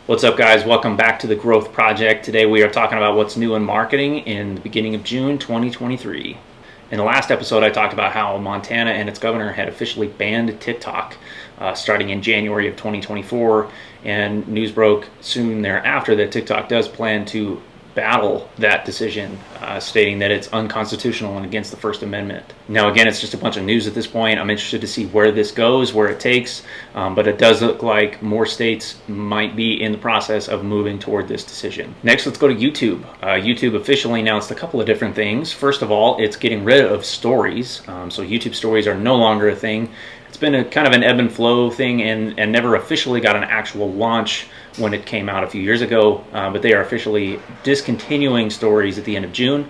What's up, guys? Welcome back to the Growth Project. Today we are talking about what's new in marketing in the beginning of June 2023. In the last episode, I talked about how Montana and its governor had officially banned TikTok starting in January of 2024, and news broke soon thereafter that TikTok does plan to battle that decision, stating that it's unconstitutional and against the First Amendment. Now, again, it's just a bunch of news at this point. I'm interested to see where this goes, where it takes, but it does look like more states might be in the process of moving toward this decision. Next, let's go to YouTube. YouTube officially announced a couple of different things. First of all, it's getting rid of stories. So YouTube stories are no longer a thing. It's been a kind of an ebb and flow thing and never officially got an actual launch when it came out a few years ago, but they are officially discontinuing stories at the end of June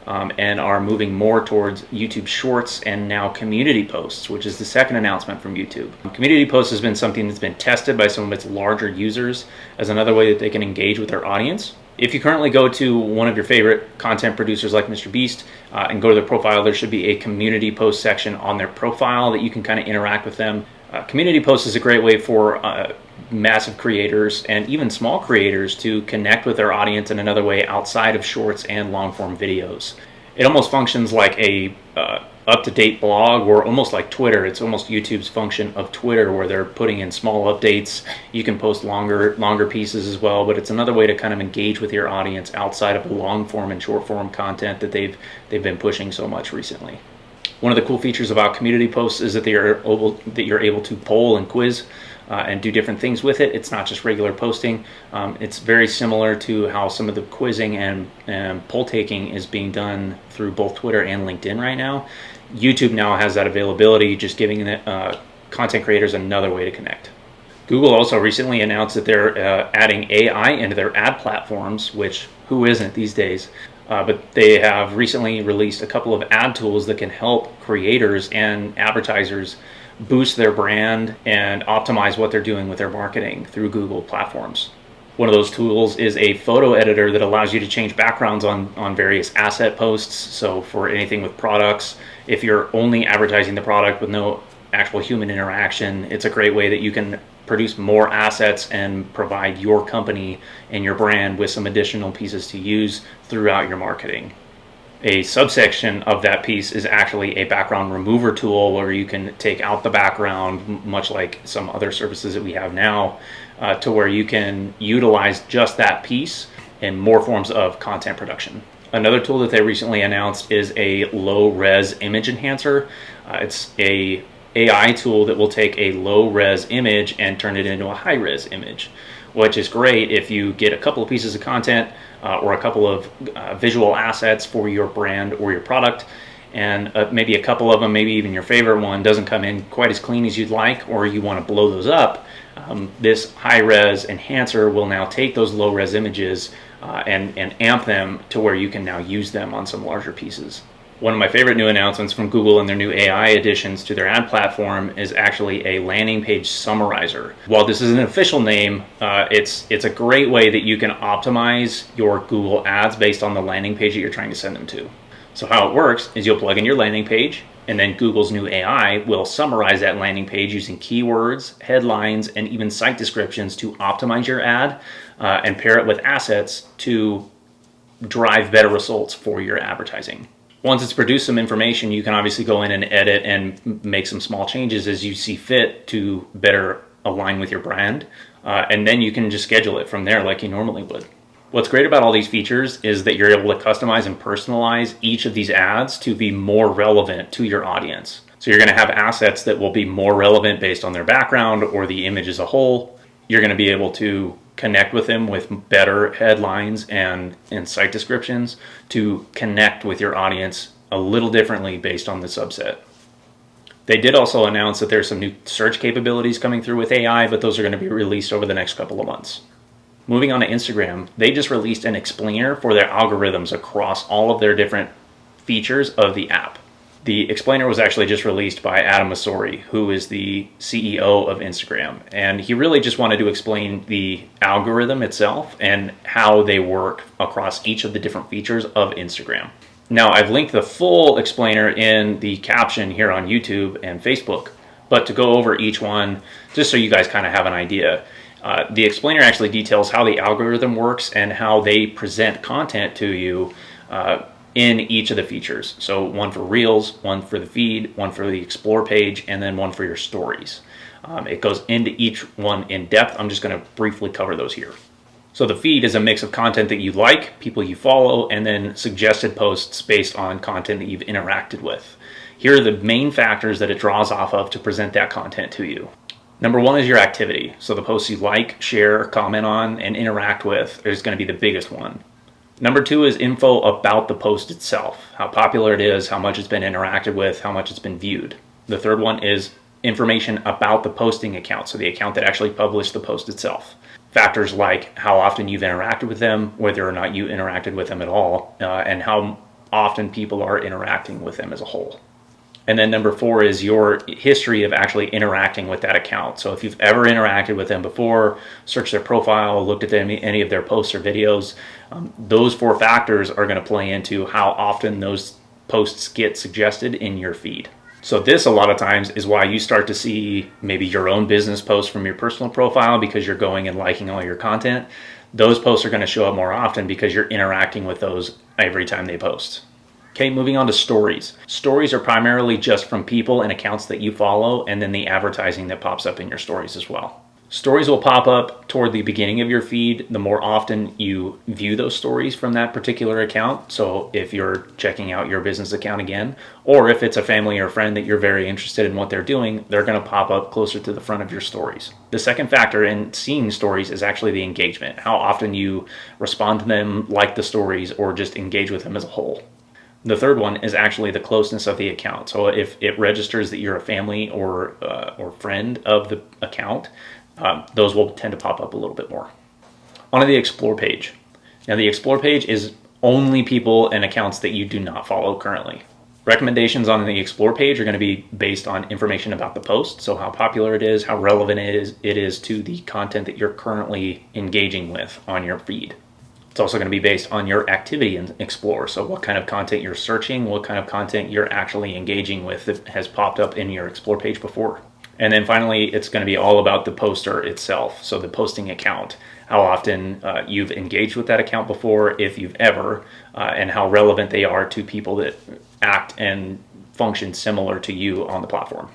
and are moving more towards YouTube Shorts and now community posts, which is the second announcement from YouTube. Community posts has been something that's been tested by some of its larger users as another way that they can engage with their audience. If you currently go to one of your favorite content producers like Mr. Beast and go to their profile, there should be a community post section on their profile that you can kind of interact with them. Community posts is a great way for massive creators and even small creators to connect with their audience in another way outside of shorts and long form videos. It almost functions like a up-to-date blog, or almost like Twitter. It's almost YouTube's function of Twitter, where they're putting in small updates. You can post longer pieces as well, but it's another way to kind of engage with your audience outside of the long form and short form content that they've been pushing so much recently. One of the cool features about community posts is that you're able to poll and quiz and do different things with it. It's not just regular posting. It's very similar to how some of the quizzing and poll taking is being done through both Twitter and LinkedIn right now. YouTube now has that availability, just giving content creators another way to connect. Google also recently announced that they're adding AI into their ad platforms, which who isn't these days? But they have recently released a couple of ad tools that can help creators and advertisers boost their brand and optimize what they're doing with their marketing through Google platforms. One of those tools is a photo editor that allows you to change backgrounds on various asset posts. So for anything with products, if you're only advertising the product with no actual human interaction, it's a great way that you can produce more assets and provide your company and your brand with some additional pieces to use throughout your marketing. A subsection of that piece is actually a background remover tool, where you can take out the background, much like some other services that we have now, to where you can utilize just that piece in more forms of content production. Another tool that they recently announced is a low-res image enhancer. It's a AI tool that will take a low-res image and turn it into a high-res image, which is great if you get a couple of pieces of content or a couple of visual assets for your brand or your product, and maybe a couple of them, maybe even your favorite one, doesn't come in quite as clean as you'd like, or you want to blow those up. This high-res enhancer will now take those low-res images and amp them to where you can now use them on some larger pieces. One of my favorite new announcements from Google and their new AI additions to their ad platform is actually a landing page summarizer. While this is an official name, it's a great way that you can optimize your Google ads based on the landing page that you're trying to send them to. So how it works is you'll plug in your landing page, and then Google's new AI will summarize that landing page using keywords, headlines, and even site descriptions to optimize your ad and pair it with assets to drive better results for your advertising. Once it's produced some information, you can obviously go in and edit and make some small changes as you see fit to better align with your brand. And then you can just schedule it from there like you normally would. What's great about all these features is that you're able to customize and personalize each of these ads to be more relevant to your audience. So you're going to have assets that will be more relevant based on their background or the image as a whole. You're going to be able to connect with them with better headlines and site descriptions to connect with your audience a little differently based on the subset. They did also announce that there's some new search capabilities coming through with AI, but those are going to be released over the next couple of months. Moving on to Instagram, they just released an explainer for their algorithms across all of their different features of the app. The explainer was actually just released by Adam Mosseri, who is the CEO of Instagram. And he really just wanted to explain the algorithm itself and how they work across each of the different features of Instagram. Now, I've linked the full explainer in the caption here on YouTube and Facebook, but to go over each one, just so you guys kind of have an idea, The explainer actually details how the algorithm works and how they present content to you in each of the features. So one for Reels, one for the feed, one for the Explore page, and then one for your stories. It goes into each one in depth. I'm just going to briefly cover those here. So the feed is a mix of content that you like, people you follow, and then suggested posts based on content that you've interacted with. Here are the main factors that it draws off of to present that content to you. Number one is your activity. So the posts you like, share, comment on, and interact with is going to be the biggest one. Number two is info about the post itself, how popular it is, how much it's been interacted with, how much it's been viewed. The third one is information about the posting account, so the account that actually published the post itself. Factors like how often you've interacted with them, whether or not you interacted with them at all, and how often people are interacting with them as a whole. And then number four is your history of actually interacting with that account. So if you've ever interacted with them before, searched their profile, looked at any of their posts or videos, those four factors are going to play into how often those posts get suggested in your feed. So this, a lot of times, is why you start to see maybe your own business posts from your personal profile because you're going and liking all your content. Those posts are going to show up more often because you're interacting with those every time they post. Okay, moving on to stories. Stories are primarily just from people and accounts that you follow, and then the advertising that pops up in your stories as well. Stories will pop up toward the beginning of your feed the more often you view those stories from that particular account. So if you're checking out your business account again, or if it's a family or friend that you're very interested in what they're doing, they're going to pop up closer to the front of your stories. The second factor in seeing stories is actually the engagement, how often you respond to them, like the stories, or just engage with them as a whole. The third one is actually the closeness of the account. So if it registers that you're a family or friend of the account, those will tend to pop up a little bit more. On to the Explore page. Now the Explore page is only people and accounts that you do not follow currently. Recommendations on the Explore page are going to be based on information about the post, so how popular it is, how relevant it is to the content that you're currently engaging with on your feed. It's also going to be based on your activity in Explore, so what kind of content you're searching, what kind of content you're actually engaging with that has popped up in your Explore page before. And then finally, it's going to be all about the poster itself, so the posting account, how often you've engaged with that account before, if you've ever, and how relevant they are to people that act and function similar to you on the platform.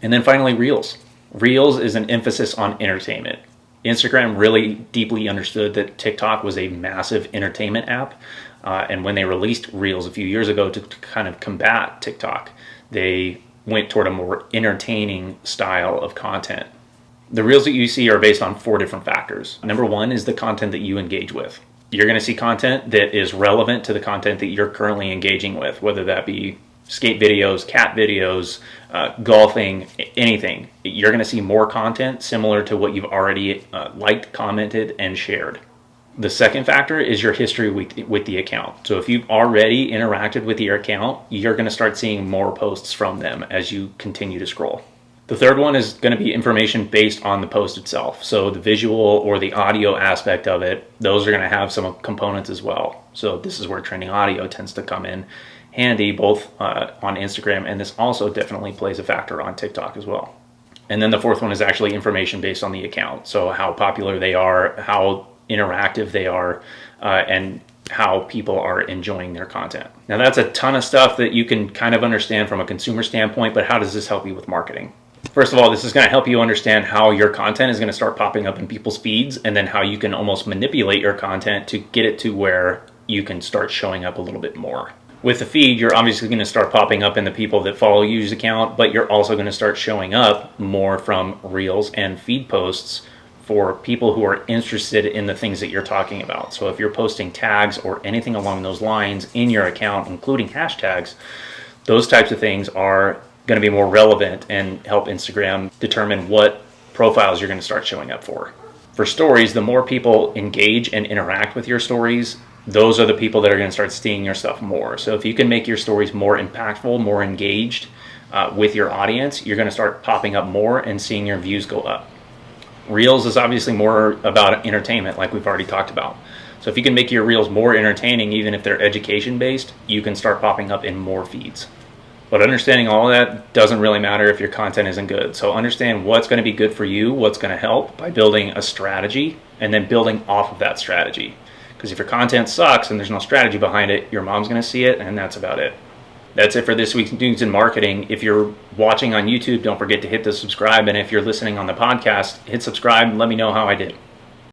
And then finally, Reels. Reels is an emphasis on entertainment. Instagram really deeply understood that TikTok was a massive entertainment app, and when they released Reels a few years ago to kind of combat TikTok, they went toward a more entertaining style of content. The Reels that you see are based on four different factors. Number one is the content that you engage with. You're going to see content that is relevant to the content that you're currently engaging with, whether that be skate videos, cat videos, golfing, anything. You're going to see more content similar to what you've already liked, commented, and shared. The second factor is your history with the account. So if you've already interacted with your account, you're going to start seeing more posts from them as you continue to scroll. The third one is going to be information based on the post itself. So the visual or the audio aspect of it, those are going to have some components as well. So this is where trending audio tends to come in handy, both on Instagram, and this also definitely plays a factor on TikTok as well. And then the fourth one is actually information based on the account. So how popular they are, how interactive they are, and how people are enjoying their content. Now that's a ton of stuff that you can kind of understand from a consumer standpoint, but how does this help you with marketing? First of all, this is going to help you understand how your content is going to start popping up in people's feeds, and then how you can almost manipulate your content to get it to where you can start showing up a little bit more. With the feed, you're obviously going to start popping up in the people that follow you's account, but you're also going to start showing up more from Reels and feed posts for people who are interested in the things that you're talking about. So if you're posting tags or anything along those lines in your account, including hashtags, those types of things are going to be more relevant and help Instagram determine what profiles you're going to start showing up for. For stories, the more people engage and interact with your stories, those are the people that are going to start seeing your stuff more. So if you can make your stories more impactful, more engaged with your audience, you're going to start popping up more and seeing your views go up. Reels is obviously more about entertainment, like we've already talked about. So if you can make your Reels more entertaining, even if they're education based, you can start popping up in more feeds. But understanding all of that doesn't really matter if your content isn't good. So understand what's going to be good for you, what's going to help by building a strategy and then building off of that strategy. Because if your content sucks and there's no strategy behind it, your mom's going to see it, and that's about it. That's it for this week's News in Marketing. If you're watching on YouTube, don't forget to hit the subscribe. And if you're listening on the podcast, hit subscribe and let me know how I did.